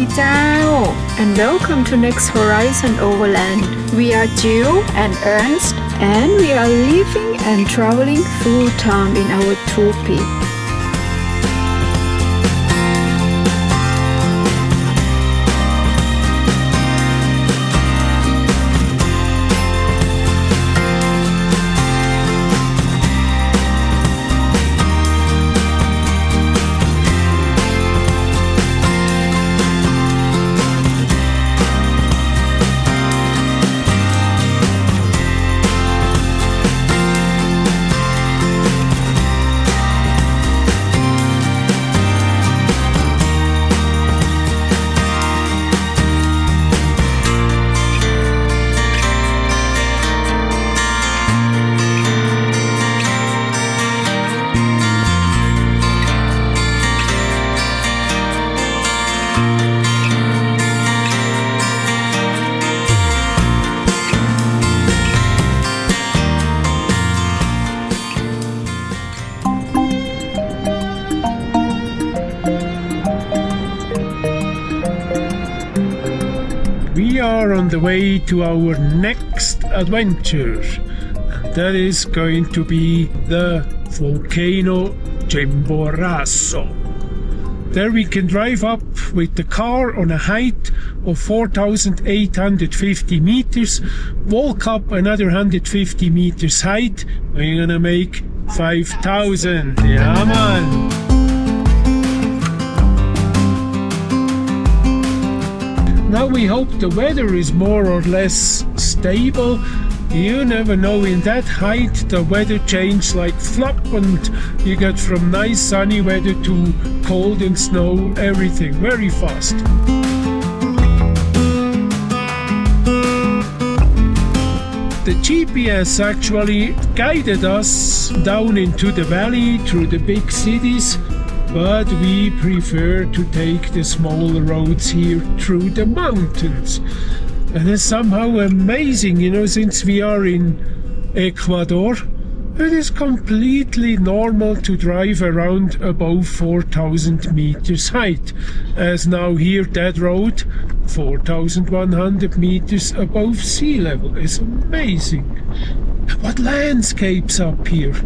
ดีเจ้า and welcome to Next Horizon Overland. We are Jill and Ernst and we are living and traveling full time in our Troopy. We are on the way to our next adventure. That is going to be the volcano Chimborazo. There we can drive up with the car on a height of 4,850 meters, walk up another 150 meters height. We're gonna make 5,000. Yeah, man. Now we hope the weather is more or less stable. You never know, in that height the weather changes like flop and you get from nice sunny weather to cold and snow, everything very fast. The GPS actually guided us down into the valley through the big cities, but we prefer to take the smaller roads here through the mountains. And it's somehow amazing, you know, since we are in Ecuador, it is completely normal to drive around above 4,000 meters height. As now here, that road, 4,100 meters above sea level. It's amazing. What landscapes up here.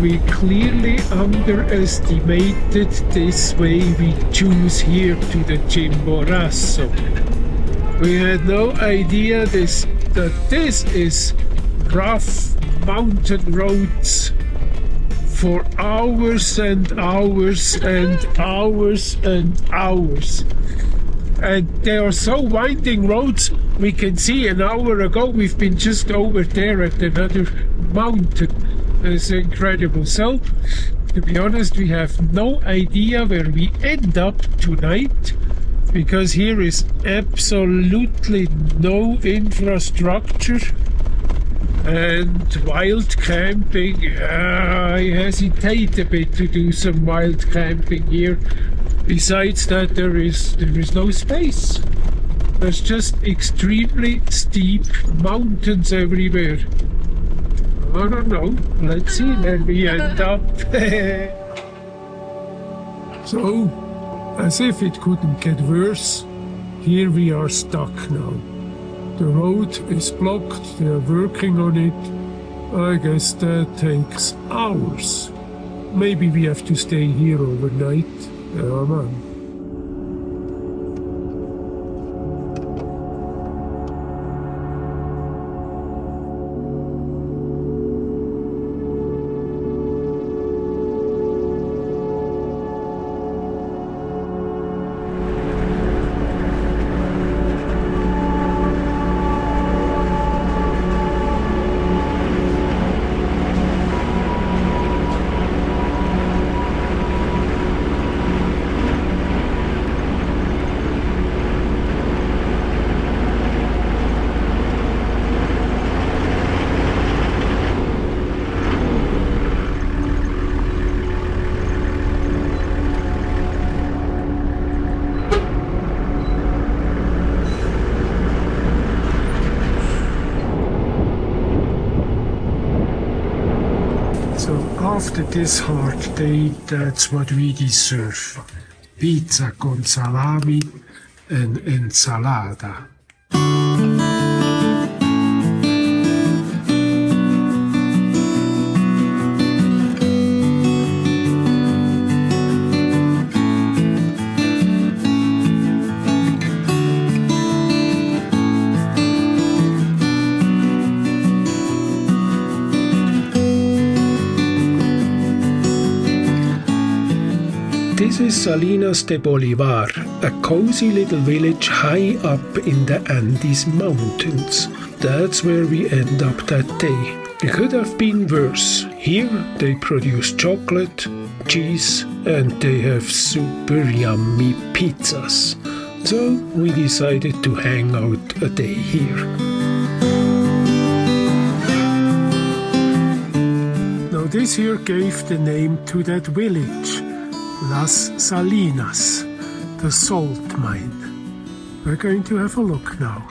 We clearly underestimated this way we choose here to the Chimborazo. We had no idea that this is rough mountain roads for hours and hours and hours and hours. And they are so winding roads, we can see an hour ago we've been just over there at another mountain. It's incredible. So, to be honest, we have no idea where we end up tonight, because here is absolutely no infrastructure and wild camping. I hesitate a bit to do some wild camping here. Besides that, there is no space. There's just extremely steep mountains everywhere. I don't know. Let's see where we end up. So, as if it couldn't get worse, here we are stuck now. The road is blocked, they are working on it, I guess that takes hours. Maybe we have to stay here overnight. Yeah, man. So after this hard day, that's what we deserve. Pizza con salami and ensalada. This is Salinas de Bolívar, a cozy little village high up in the Andes Mountains. That's where we end up that day. It could have been worse. Here they produce chocolate, cheese, and they have super yummy pizzas. So we decided to hang out a day here. Now this here gave the name to that village. Las Salinas, the salt mine. We're going to have a look now.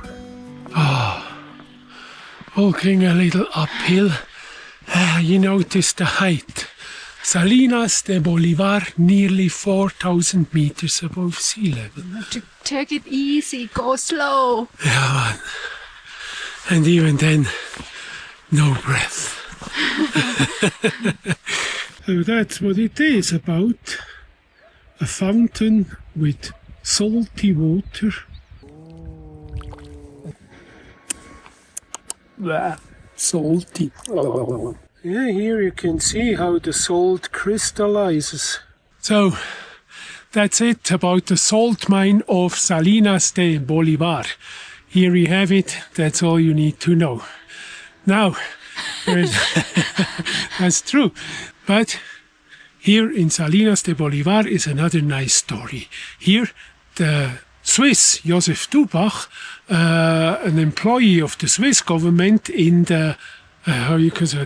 Walking a little uphill. You notice the height. Salinas de Bolívar, nearly 4,000 meters above sea level. Take it easy, go slow. Yeah, man. And even then, no breath. So that's what it is about. A fountain with salty water. Salty. Yeah, here you can see how the salt crystallizes. So, that's it about the salt mine of Salinas de Bolívar. Here we have it. That's all you need to know. Now, that's true. But here in Salinas de Bolívar is another nice story. Here, the Swiss Joseph Dubach, an employee of the Swiss government in the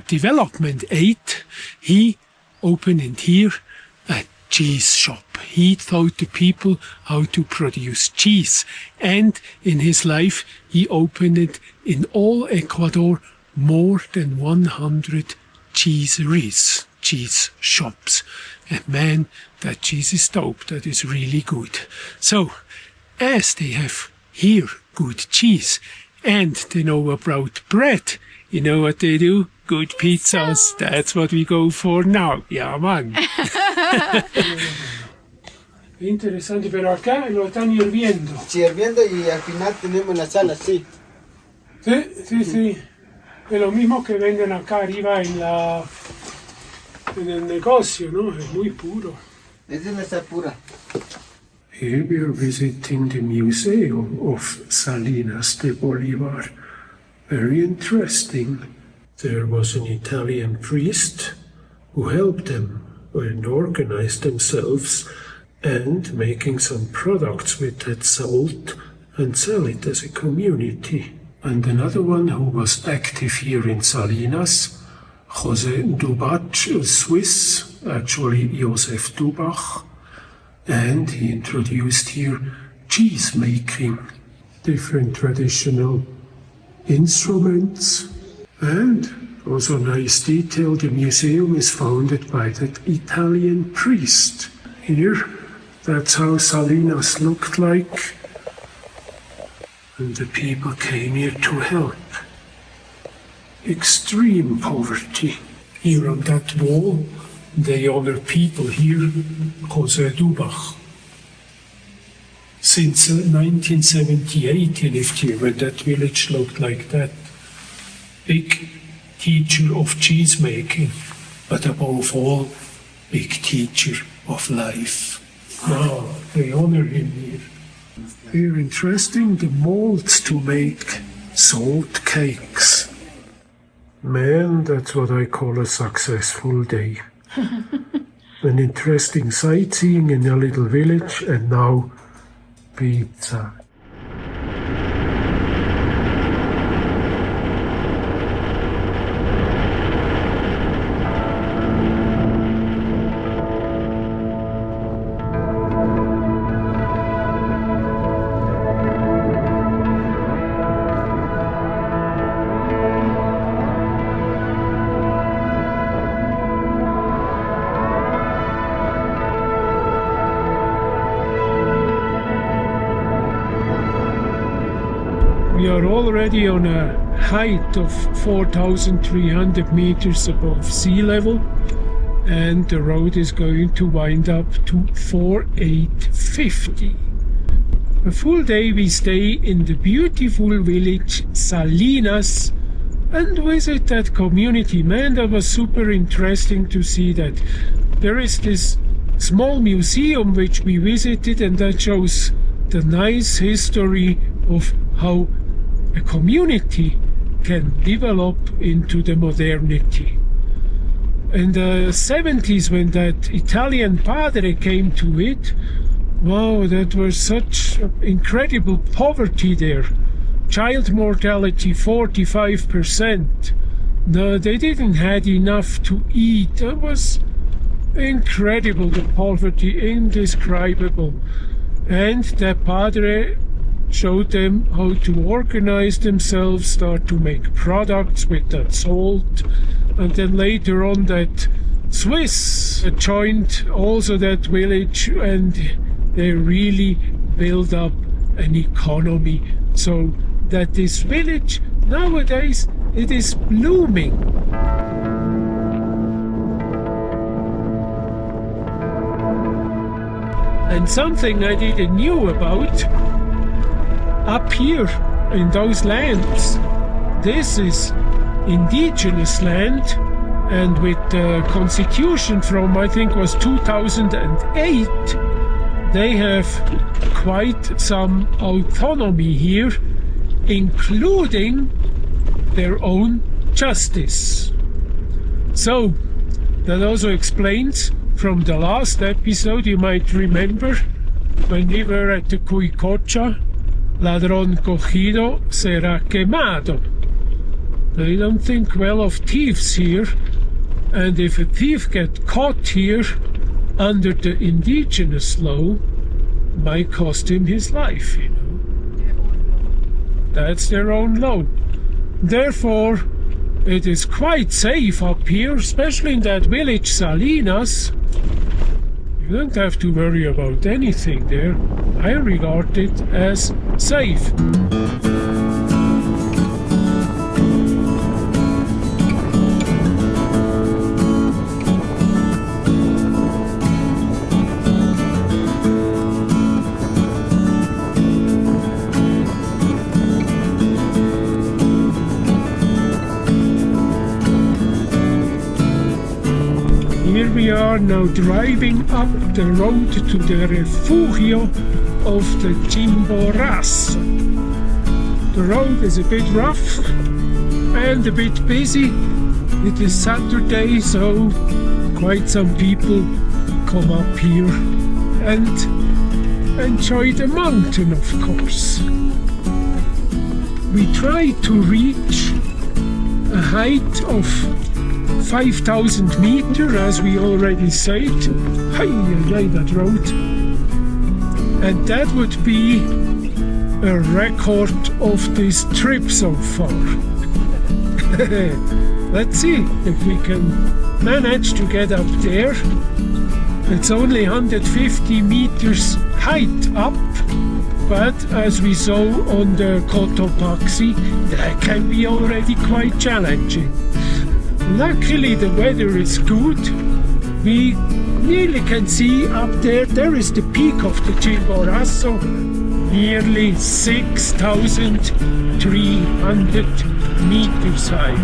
development aid, he opened in here a cheese shop. He taught the people how to produce cheese, and in his life he opened it in all Ecuador, more than 100 cheeseries. Cheese shops. And man, that cheese is dope. That is really good. So, as they have here good cheese and they know about bread, you know what they do? Good pizzas. That's what we go for now. Yeah, man. Interesante, pero acá lo están hirviendo. Sí, hirviendo y al final tenemos la sal así. Sí. Es lo mismo que venden acá arriba en el negocio, ¿no? Es muy puro. Esa es la sal pura. Here we are visiting the Museum of Salinas de Bolívar. Very interesting. There was an Italian priest who helped them and organized themselves and making some products with that salt and sell it as a community. And another one who was active here in Salinas, José Dubach, a Swiss, actually Joseph Dubach, and he introduced here cheesemaking, different traditional instruments, and also nice detail, the museum is founded by that Italian priest. Here, that's how Salinas looked like, and the people came here to help. extreme poverty. Here on that wall, they honor people here, José Dubach. Since 1978 he lived here, when that village looked like that. Big teacher of cheesemaking, but above all, big teacher of life. Now, they honor him here. They're interesting, the molds to make salt cakes. Man, that's what I call a successful day. An interesting sightseeing in a little village, and now pizza. We are already on a height of 4,300 meters above sea level, and the road is going to wind up to 4,850. A full day we stay in the beautiful village Salinas and visit that community. Man, that was super interesting to see that. There is this small museum which we visited, and that shows the nice history of how a community can develop into the modernity. In the 70s, when that Italian padre came to it, wow, that was such incredible poverty there. Child mortality 45%. No, they didn't have enough to eat. That was incredible, the poverty, indescribable. And the padre showed them how to organize themselves, start to make products with that salt, and then later on that Swiss joined also that village, and they really build up an economy so that this village nowadays it is blooming. And something I didn't knew about, up here in those lands, this is indigenous land, and with the constitution from, I think was 2008, they have quite some autonomy here, including their own justice. So that also explains from the last episode, you might remember, when we were at the Cocha, ladrón cogido será quemado. They don't think well of thieves here, and if a thief gets caught here under the indigenous law, might cost him his life, you know. That's their own law. Therefore, it is quite safe up here, especially in that village Salinas. You don't have to worry about anything there. I regard it as safe. Here we are now driving up the road to the refugio of the Chimborazo. The road is a bit rough and a bit busy. It is Saturday, so quite some people come up here and enjoy the mountain, of course. We try to reach a height of 5,000 meters, as we already said. That road. And that would be a record of this trip so far. Let's see if we can manage to get up there. It's only 150 meters height up, but as we saw on the Cotopaxi, that can be already quite challenging. Luckily the weather is good. We nearly can see up there is the peak of the Chimborazo, nearly 6,300 meters high.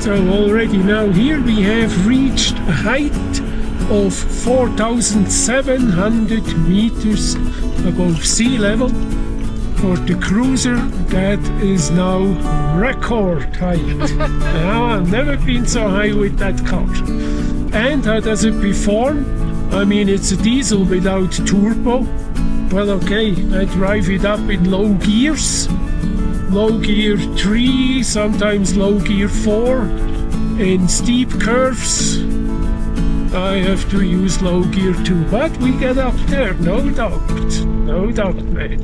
So already now here we have reached a height of 4,700 meters above sea level. For the cruiser, that is now record height. I've never been so high with that car. And how does it perform? I mean, it's a diesel without turbo. Well, okay, I drive it up in low gears. Low gear 3, sometimes low gear 4. In steep curves, I have to use low gear 2. But we get up there, no doubt. No doubt, man.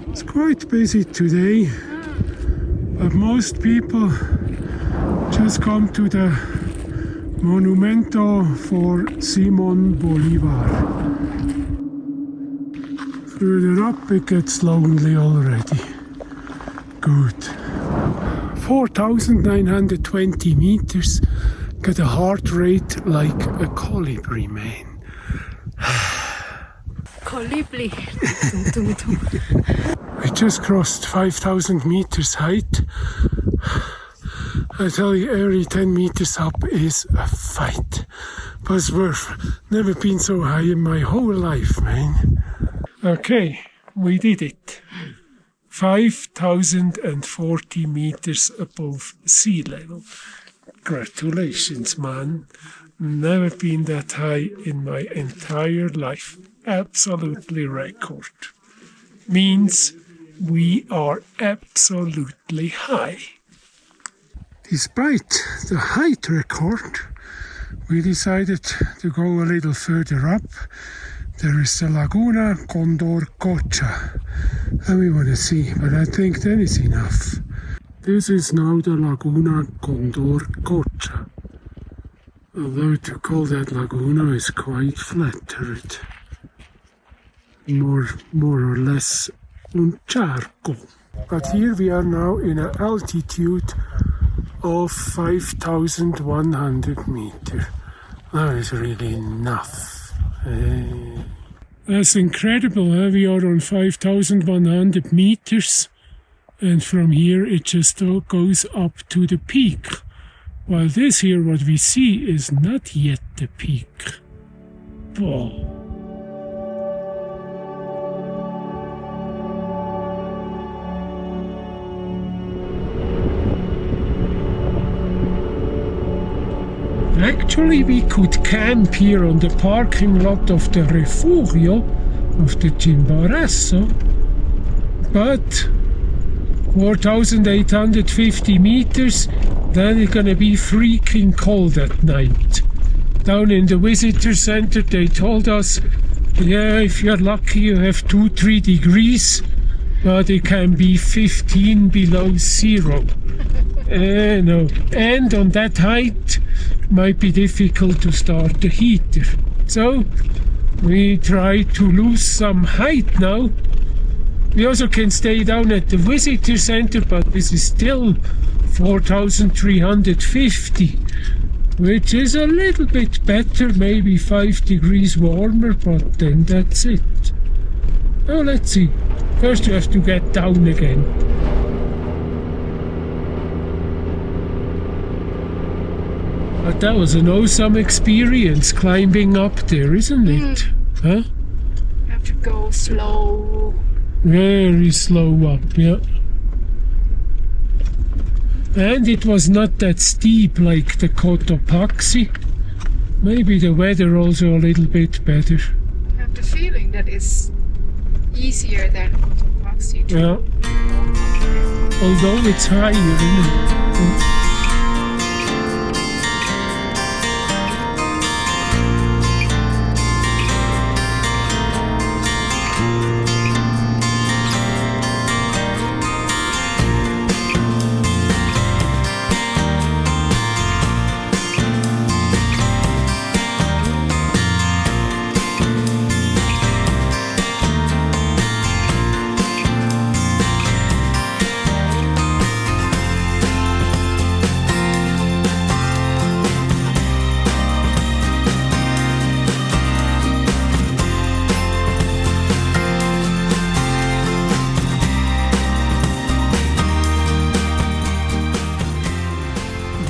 It's quite busy today, but most people just come to the Monumento for Simon Bolivar. Further up it gets lonely already. Good. 4,920 meters, got a heart rate like a colibri, man. Colibri. We just crossed 5,000 meters height. I tell you, every 10 meters up is a fight. But it's worth. Never been so high in my whole life, man. Okay, we did it. 5,040 meters above sea level. Congratulations, man. Never been that high in my entire life. Absolutely record. Means we are absolutely high. Despite the height record, we decided to go a little further up. There is the Laguna, Condor, Cocha. And we want to see, but I think that is enough. This is now the Laguna, Condor, Cocha. Although to call that Laguna is quite flattered. More or less un charco. But here we are now in an altitude of 5,100 meters. That is really enough. That's incredible, huh? We are on 5,100 meters, and from here it just goes up to the peak. While this here, what we see, is not yet the peak. Whoa. Actually, we could camp here on the parking lot of the Refugio of the Chimborazo, but 4,850 meters, then it's gonna be freaking cold at night. Down in the visitor center, they told us, yeah, if you're lucky, you have 2-3 degrees, but it can be 15 below zero. No. And on that height, might be difficult to start the heater. So we try to lose some height now. We also can stay down at the visitor center, but this is still 4,350, which is a little bit better, maybe 5 degrees warmer, but then that's it. Oh, let's see. First we have to get down again. But that was an awesome experience climbing up there, isn't it? Huh? You have to go slow. Very slow up, yeah. And it was not that steep like the Cotopaxi. Maybe the weather also a little bit better. I have the feeling that it's easier than Cotopaxi too. Yeah. Although it's higher, isn't it?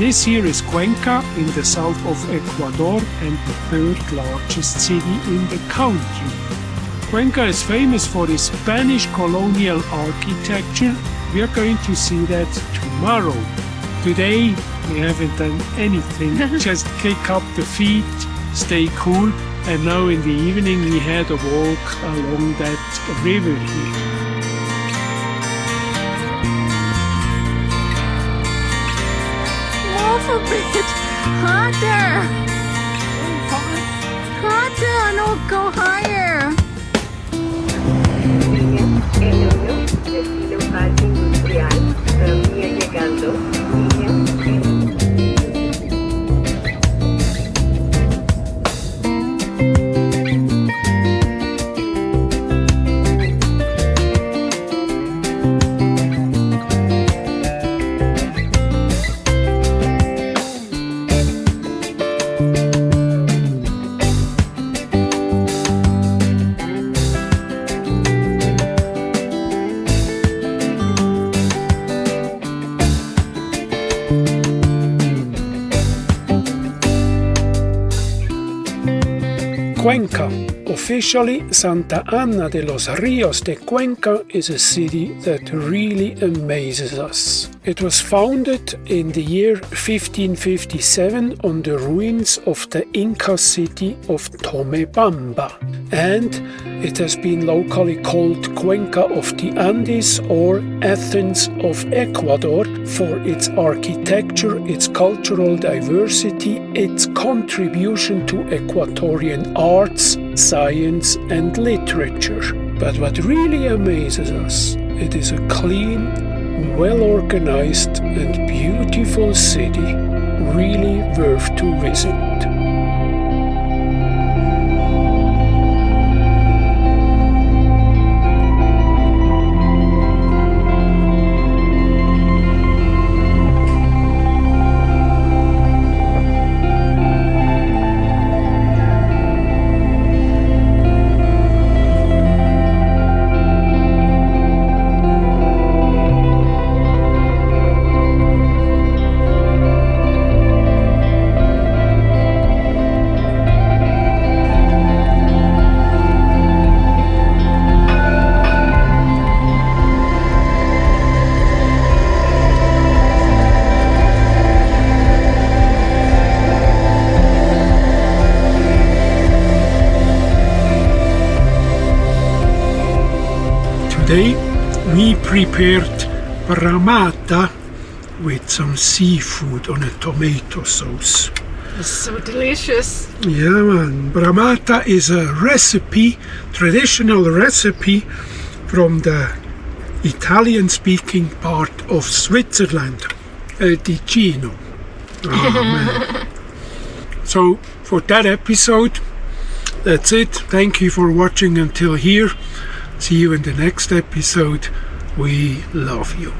this here is Cuenca in the south of Ecuador and the third largest city in the country. Cuenca is famous for its Spanish colonial architecture. We are going to see that tomorrow. Today we haven't done anything, just kick up the feet, stay cool, and now in the evening we had a walk along that river here. Move a bit harder. Harder, no, go higher. Estilo parque industrial, todavía llegando, Cuenca, officially Santa Ana de los Rios de Cuenca, is a city that really amazes us. It was founded in the year 1557 on the ruins of the Inca city of Tomebamba, and it has been locally called Cuenca of the Andes or Athens of Ecuador for its architecture, its cultural diversity, its contribution to Ecuadorian arts, science and literature. But what really amazes us, it is a clean, well-organized and beautiful city, really worth to visit. Today we prepared bramata with some seafood on a tomato sauce. It's so delicious. Yeah man, bramata is a recipe, traditional recipe from the Italian-speaking part of Switzerland, Ticino. Oh, man. So for that episode, that's it. Thank you for watching until here. See you in the next episode. We love you.